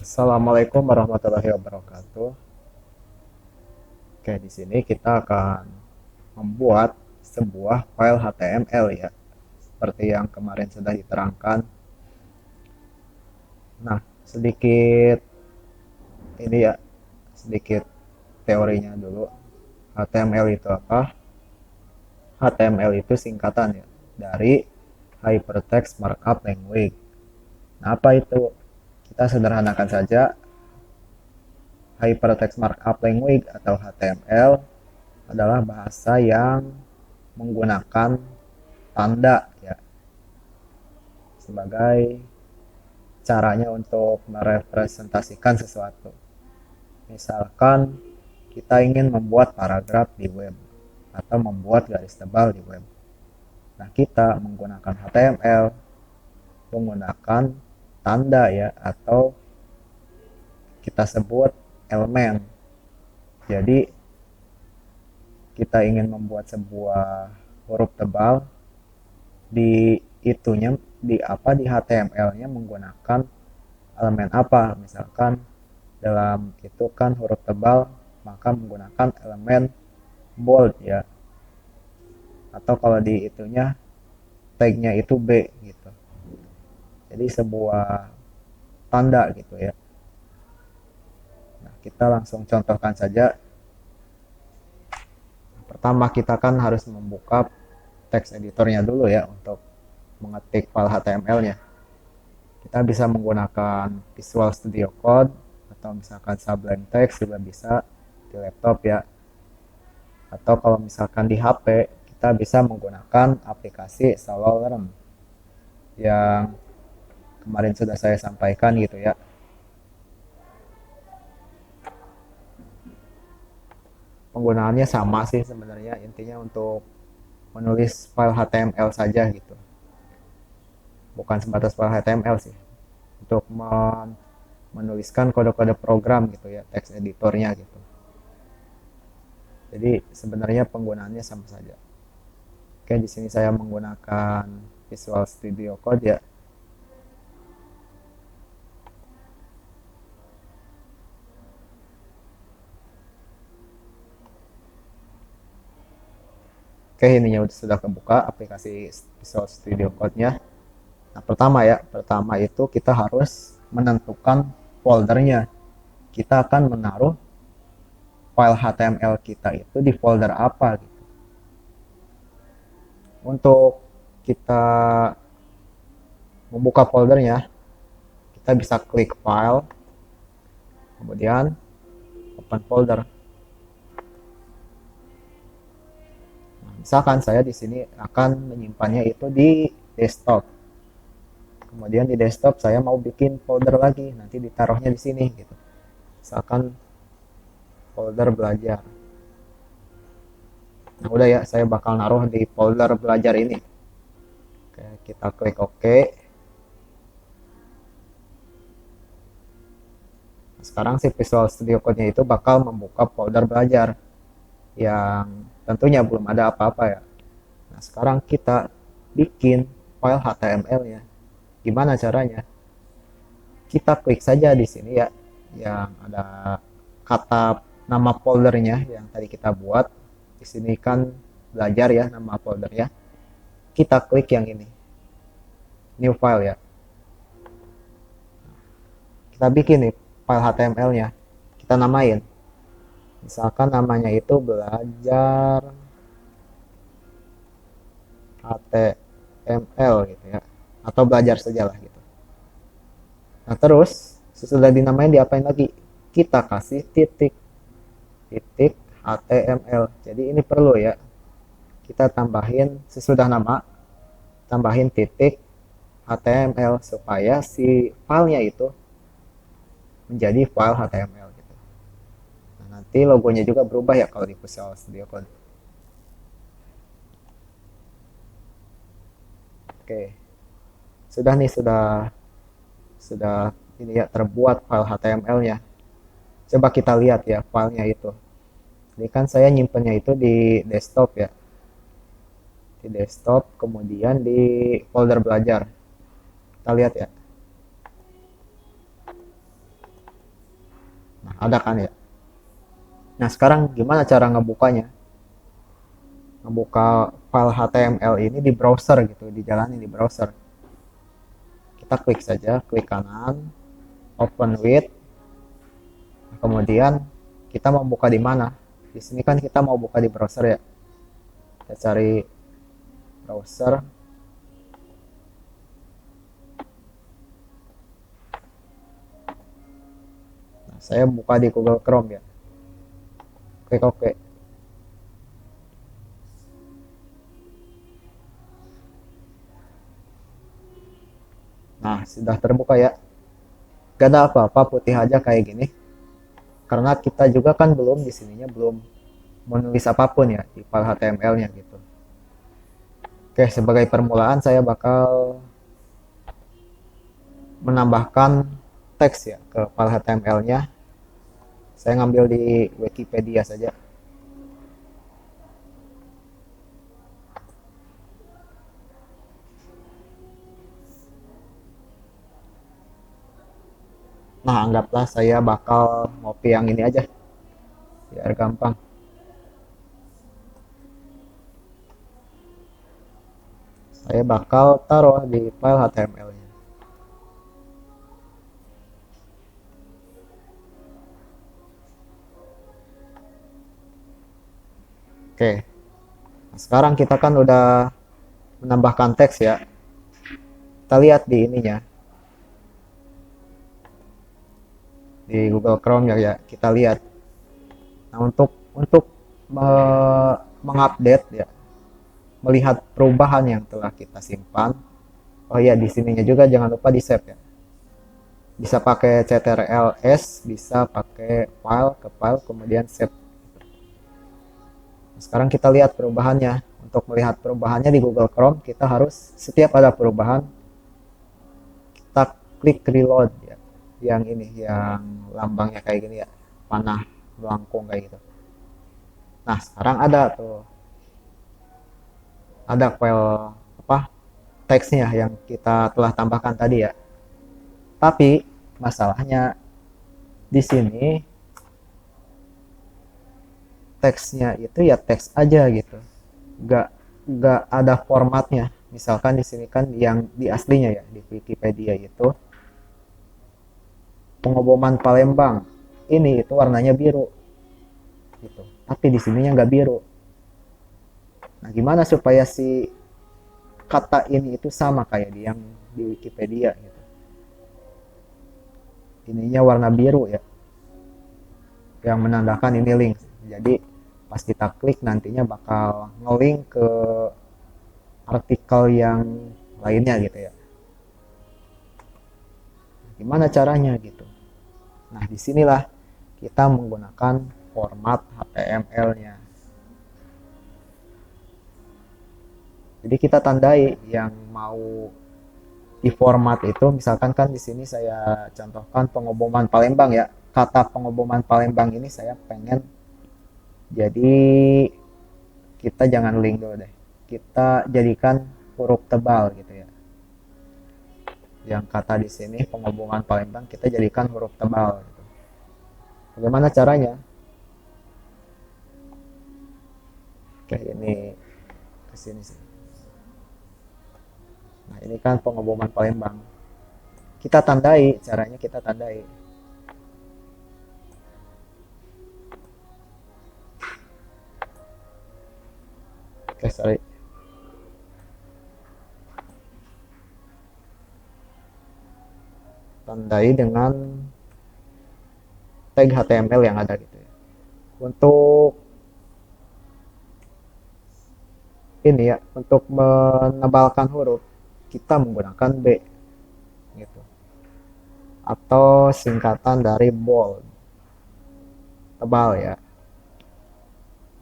Assalamualaikum warahmatullahi wabarakatuh. Oke, di sini kita akan membuat sebuah file HTML ya, seperti yang kemarin sudah diterangkan. Nah, sedikit ini ya, sedikit teorinya dulu. HTML itu apa? HTML itu singkatan ya dari Hypertext Markup Language. Nah, apa itu? Kita sederhanakan saja. Hypertext Markup Language atau HTML adalah bahasa yang menggunakan tanda ya sebagai caranya untuk merepresentasikan sesuatu. Misalkan kita ingin membuat paragraf di web atau membuat garis tebal di web. Nah, kita menggunakan HTML menggunakan tanda ya atau kita sebut elemen. Jadi kita ingin membuat sebuah huruf tebal di itunya di apa di HTML-nya menggunakan elemen apa, misalkan dalam itu kan huruf tebal maka menggunakan elemen bold ya, atau kalau di itunya tagnya itu B gitu, jadi sebuah tanda gitu ya. Nah, kita langsung contohkan saja. Pertama kita kan harus membuka text editornya dulu ya untuk mengetik file HTML-nya. Kita bisa menggunakan Visual Studio Code atau misalkan Sublime Text juga bisa di laptop ya. Atau kalau misalkan di HP, kita bisa menggunakan aplikasi SoloLearn yang kemarin sudah saya sampaikan gitu ya. Penggunaannya sama sih sebenarnya, intinya untuk menulis file HTML saja gitu. Bukan sebatas file HTML sih, untuk menuliskan kode-kode program gitu ya, text editornya gitu. Jadi sebenarnya penggunaannya sama saja. Oke, di sini saya menggunakan Visual Studio Code ya. Oke, ininya sudah kebuka aplikasi Visual Studio Code-nya. Nah, pertama itu kita harus menentukan foldernya. Kita akan menaruh file HTML kita itu di folder apa gitu. Untuk kita membuka foldernya, kita bisa klik file, kemudian open folder. Nah, misalkan saya di sini akan menyimpannya itu di desktop. Kemudian di desktop saya mau bikin folder lagi, nanti ditaruhnya di sini gitu. Misalkan folder belajar. Nah, udah ya, saya bakal naruh di folder belajar ini. Oke, kita klik OK. Nah, sekarang si Visual Studio Code-nya itu bakal membuka folder belajar yang tentunya belum ada apa-apa ya. Nah, sekarang kita bikin file HTML-nya. Gimana caranya? Kita klik saja di sini ya, yang ada kata nama foldernya yang tadi kita buat. Di sini kan belajar ya nama foldernya. Kita klik yang ini, new file ya. Kita bikin nih file HTML-nya. Kita namain. Misalkan namanya itu belajar HTML gitu ya. Atau belajar sajalah gitu. Nah, terus sesudah dinamain diapain lagi? Kita kasih titik titik HTML. Jadi ini perlu ya. Kita tambahin sesudah nama, tambahin titik HTML supaya si filenya itu menjadi file HTML gitu. Nah, nanti logonya juga berubah ya kalau di Visual Studio Code. Oke, sudah nih, sudah ini ya terbuat file HTML-nya. Coba kita lihat ya filenya itu. Ini kan saya nyimpennya itu di desktop ya, di desktop kemudian di folder belajar. Kita lihat ya. ada kan ya. Nah, sekarang gimana cara ngebukanya? Ngebuka file HTML ini di browser gitu, dijalani di browser. Kita klik saja, klik kanan, open with. Kemudian kita mau buka di mana? Di sini kan kita mau buka di browser ya. Kita cari browser. Nah, saya buka di Google Chrome ya. Klik OK. Nah, sudah terbuka ya. Gak ada apa-apa, putih aja kayak gini. Karena kita juga kan belum di sininya belum menulis apapun ya di file HTML-nya gitu. Oke, sebagai permulaan saya bakal menambahkan teks ya ke file HTML-nya. Saya ngambil di Wikipedia saja. Nah, anggaplah saya bakal ngopi yang ini aja, biar gampang. Saya bakal taruh di file HTML-nya. Oke, nah, sekarang kita kan udah menambahkan teks ya. Kita lihat di ininya, di Google Chrome ya, kita lihat. Nah, untuk mengupdate ya, melihat perubahan yang telah kita simpan. Oh iya, di sininya juga jangan lupa di save ya. Bisa pakai CTRL-S, bisa pakai file ke file kemudian save. Nah, sekarang kita lihat perubahannya. Untuk melihat perubahannya di Google Chrome, kita harus setiap ada perubahan kita klik reload ya. Yang ini, yang lambangnya kayak gini ya, panah melengkung kayak gitu. Nah, sekarang ada tuh, ada file apa, teksnya yang kita telah tambahkan tadi ya. Tapi masalahnya di sini teksnya itu ya teks aja gitu, nggak nggak ada formatnya. Misalkan di sini kan yang di aslinya ya di Wikipedia itu pengoboman Palembang ini itu warnanya biru gitu, tapi di sininya nggak biru. Nah, gimana supaya si kata ini itu sama kayak di yang di Wikipedia gitu, ininya warna biru ya, yang menandakan ini link. Jadi pas kita klik nantinya bakal ngelink ke artikel yang lainnya gitu ya. Gimana caranya gitu? Nah, disinilah kita menggunakan format HTML-nya. Jadi kita tandai yang mau di format itu, misalkan kan di sini saya contohkan pengoboman Palembang ya. Kata pengoboman Palembang ini saya pengen jadi, kita jangan link dulu deh. Kita jadikan huruf tebal gitu ya. Yang kata di sini penghubungan Palembang kita jadikan huruf tebal gitu. Bagaimana caranya? Oke, ini ke sini sih. Nah, ini kan penghubungan Palembang. Kita tandai, caranya kita tandai. Oke, sorry. Tandai dengan tag HTML yang ada gitu ya. Untuk ini ya, untuk menebalkan huruf kita menggunakan B gitu. Atau singkatan dari bold. Tebal ya.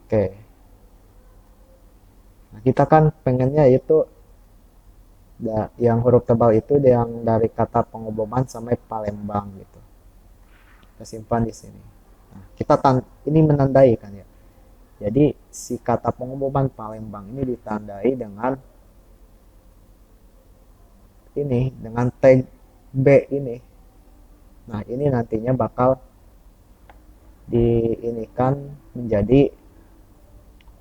Oke. Nah, kita kan pengennya itu yang huruf tebal itu yang dari kata pengoboman sampai Palembang gitu. Kita simpan di sini. Nah, ini menandai kan ya. Jadi si kata pengoboman Palembang ini ditandai dengan tag B ini. Nah, ini nantinya bakal diinikan menjadi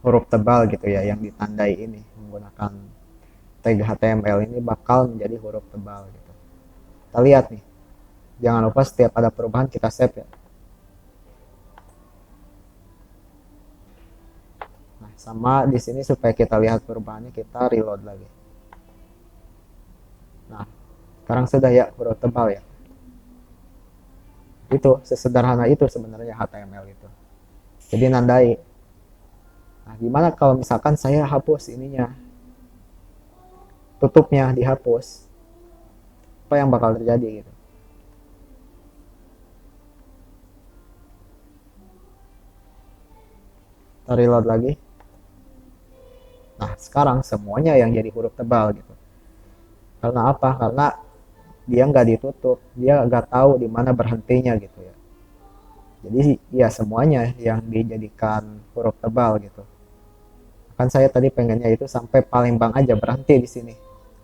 huruf tebal gitu ya, yang ditandai ini menggunakan tag HTML ini bakal menjadi huruf tebal gitu. Kita lihat nih, jangan lupa setiap ada perubahan kita save ya. Nah, sama di sini supaya kita lihat perubahannya, kita reload lagi. Nah, sekarang sudah ya huruf tebal ya. Itu sesederhana itu sebenarnya HTML itu. Jadi nandai. Nah, gimana kalau misalkan saya hapus ininya, tutupnya dihapus, apa yang bakal terjadi gitu? Kita reload lagi. Nah, sekarang semuanya yang jadi huruf tebal gitu. Karena apa? Karena dia nggak ditutup, dia nggak tahu di mana berhentinya gitu ya. Jadi ya semuanya yang dijadikan huruf tebal gitu. Kan saya tadi pengennya itu sampai Palembang aja, berhenti di sini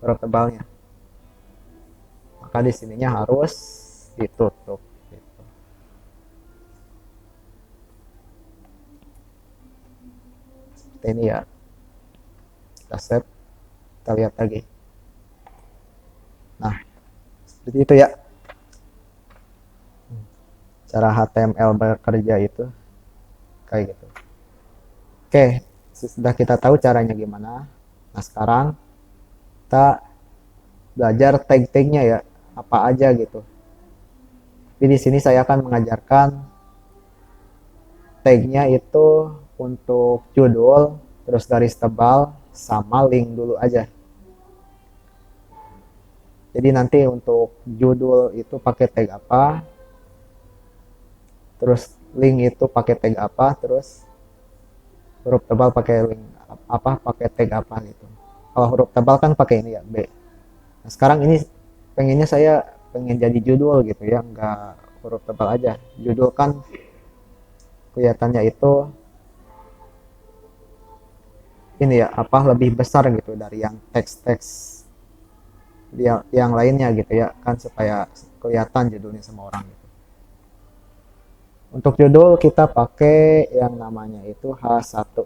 huruf tebalnya. Maka di sininya harus ditutup gitu. Seperti ini ya. Kita save, kita lihat lagi. Nah, seperti itu ya cara HTML bekerja itu, kayak gitu. Oke, sudah kita tahu caranya gimana. Nah, sekarang kita belajar tag-tagnya ya, apa aja gitu. Tapi di sini saya akan mengajarkan tagnya itu untuk judul, terus garis tebal, sama link dulu aja. Jadi nanti untuk judul itu pakai tag apa, terus link itu pakai tag apa, terus huruf tebal pakai link apa, pakai tag apa gitu. Kalau huruf tebal kan pakai ini ya, B. Nah, sekarang ini pengennya saya pengen jadi judul gitu ya, nggak huruf tebal aja. Judul kan kelihatannya itu ini ya, apa, lebih besar gitu dari yang teks-teks yang lainnya gitu ya, kan supaya kelihatan judulnya sama orang gitu. Untuk judul kita pakai yang namanya itu H1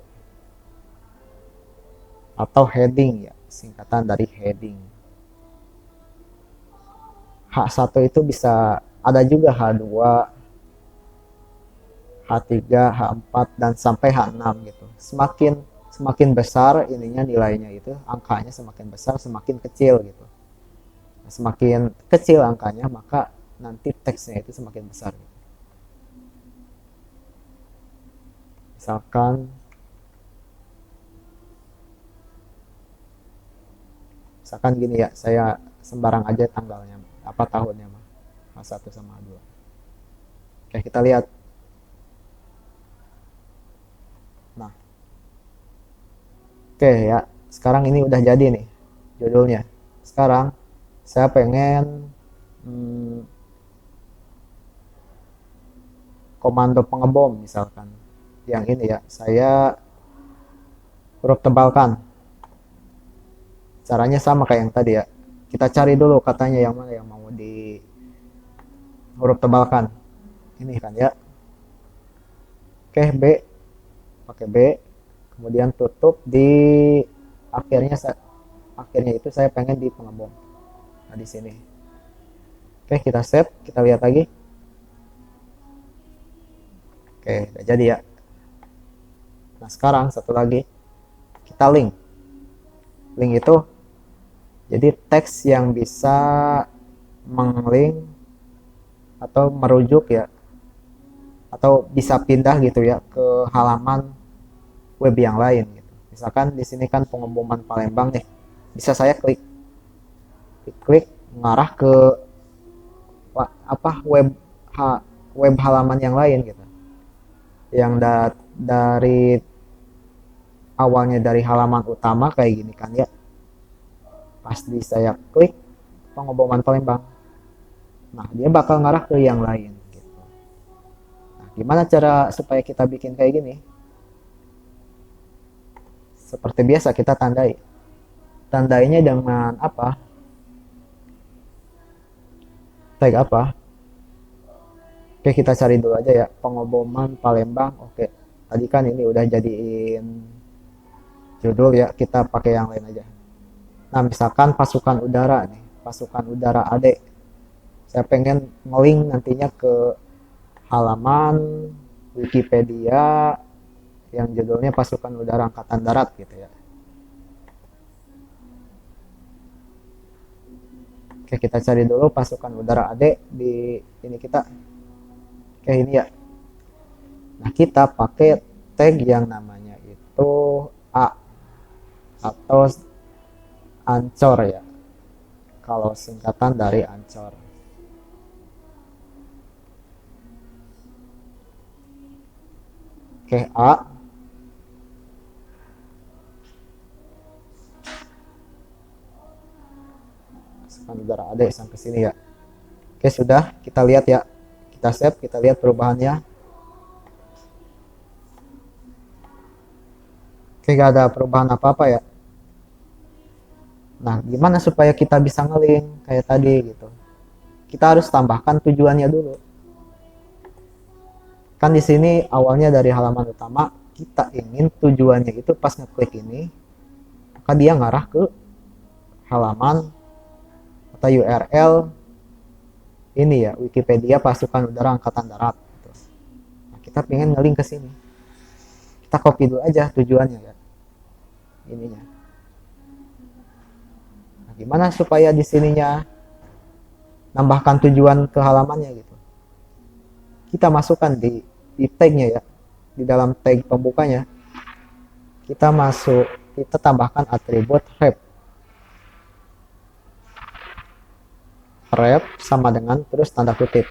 atau heading ya, singkatan dari heading. H1 itu bisa ada juga H2, H3, H4 dan sampai H6 gitu. Semakin besar ininya nilainya itu, angkanya semakin besar, semakin kecil gitu. Nah, semakin kecil angkanya, maka nanti teksnya itu semakin besar. Misalkan misalkan gini ya, saya sembarang aja tanggalnya, apa tahunnya mah, H1 sama H2. Oke, kita lihat. Nah, oke ya, sekarang ini udah jadi nih judulnya. Sekarang saya pengen komando pengebom misalkan. Yang ini ya, saya huruf tebalkan. Caranya sama kayak yang tadi ya. Kita cari dulu katanya yang mana yang mau di huruf tebalkan. Ini kan ya. Oke, B. Pakai B. Kemudian tutup di akhirnya, itu saya pengen di pengebom. Nah, di sini. Oke, kita save, kita lihat lagi. Oke, udah jadi ya. Nah, sekarang satu lagi. Kita link. Link itu jadi teks yang bisa menglink atau merujuk ya, atau bisa pindah gitu ya ke halaman web yang lain gitu. Misalkan di sini kan pengeboman Palembang nih. Bisa saya klik mengarah ke apa, web halaman yang lain gitu. Yang dari awalnya dari halaman utama kayak gini kan ya. Pasti saya klik pengeboman Palembang. Nah, dia bakal ngarah ke yang lain gitu. Nah, gimana cara supaya kita bikin kayak gini? Seperti biasa kita tandai. Tandainya dengan apa? Tag apa? Oke, kita cari dulu aja ya, pengoboman Palembang. Oke, tadi kan ini udah jadiin judul ya, kita pakai yang lain aja. Nah, misalkan pasukan udara nih, pasukan udara AD. Saya pengen nge-link nantinya ke halaman Wikipedia yang judulnya Pasukan Udara Angkatan Darat gitu ya. Oke, kita cari dulu pasukan udara AD di ini kita. Oke, ini ya. Nah, kita pakai tag yang namanya itu A atau Ancor ya. Kalau singkatan dari Ancor. Oke, A. Pasukan udara AD sampai sini ya. Oke, sudah. Kita lihat ya. Kita save, kita lihat perubahannya. Oke, gak ada perubahan apa-apa ya. Nah, gimana supaya kita bisa ngelink kayak tadi gitu. Kita harus tambahkan tujuannya dulu. Kan di sini awalnya dari halaman utama, kita ingin tujuannya itu pas ngeklik ini, maka dia ngarah ke halaman atau URL ini ya, Wikipedia Pasukan Udara Angkatan Darat. Gitu. Nah, kita pengen ngelink ke sini. Kita copy dulu aja tujuannya ya, ininya. Nah, gimana supaya di sininya nambahkan tujuan ke halamannya gitu? Kita masukkan di tagnya ya, di dalam tag pembukanya. Kita tambahkan atribut ref sama dengan terus tanda kutip.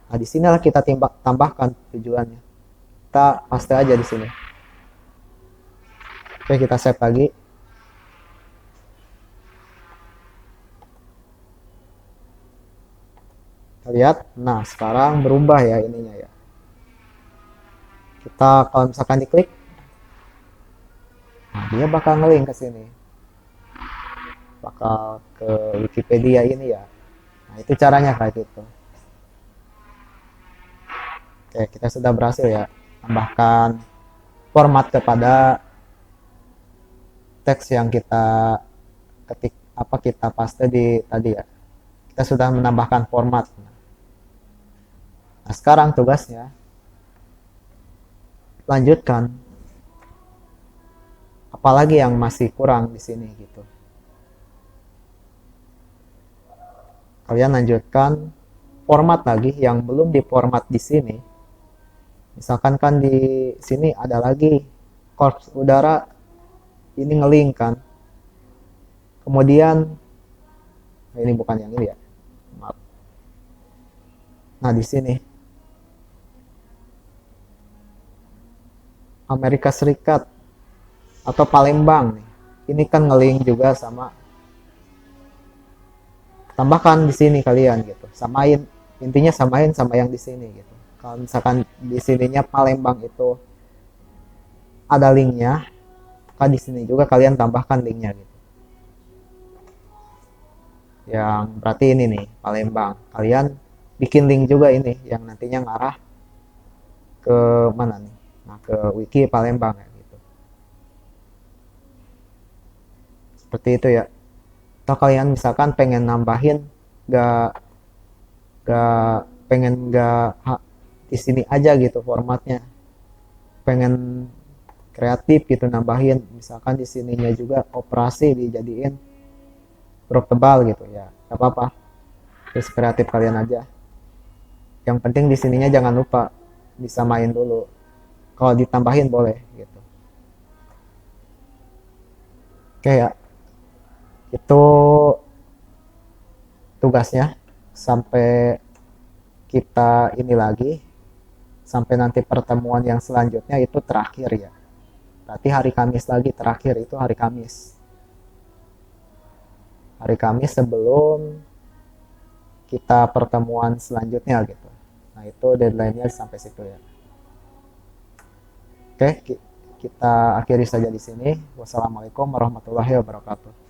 Nah, di sinilah kita tambahkan tujuannya. Kita paste aja di sini. Oke, kita save lagi. Kita lihat, nah sekarang berubah ya ininya ya. Kita kalau misalkan diklik, nah dia bakal ngelink ke sini. Bakal ke Wikipedia ini ya. Nah, itu caranya kayak gitu. Oke, kita sudah berhasil ya tambahkan format kepada teks yang kita ketik kita paste di tadi ya. Kita sudah menambahkan format. Nah, sekarang tugasnya lanjutkan. Apalagi yang masih kurang di sini gitu. Kalian lanjutkan format lagi yang belum diformat di sini. Misalkan kan di sini ada lagi korps udara ini ngelink kan. Kemudian ini bukan yang ini ya. Maaf. Nah, di sini Amerika Serikat atau Palembang nih. Ini kan ngelink juga sama, tambahkan di sini kalian gitu. Samain, intinya samain sama yang di sini gitu. Kalau misalkan di sininya Palembang itu ada linknya, maka di sini juga kalian tambahkan linknya gitu. Yang berarti ini nih Palembang. Kalian bikin link juga ini yang nantinya ngarah ke mana nih? Nah, ke wiki Palembang ya gitu. Seperti itu ya. Atau kalian misalkan pengen nambahin gak pengen gak di sini aja gitu formatnya, pengen kreatif gitu nambahin, misalkan di sininya juga operasi dijadiin huruf tebal gitu ya, gak apa-apa, terus kreatif kalian aja. Yang penting di sininya jangan lupa bisa main dulu, kalau ditambahin boleh gitu. Oke ya, itu tugasnya. Sampai kita ini lagi, sampai nanti pertemuan yang selanjutnya itu terakhir ya, berarti hari Kamis lagi, terakhir itu hari Kamis sebelum kita pertemuan selanjutnya gitu. Nah, itu deadline-nya sampai situ ya. Oke, kita akhiri saja di sini. Wassalamualaikum warahmatullahi wabarakatuh.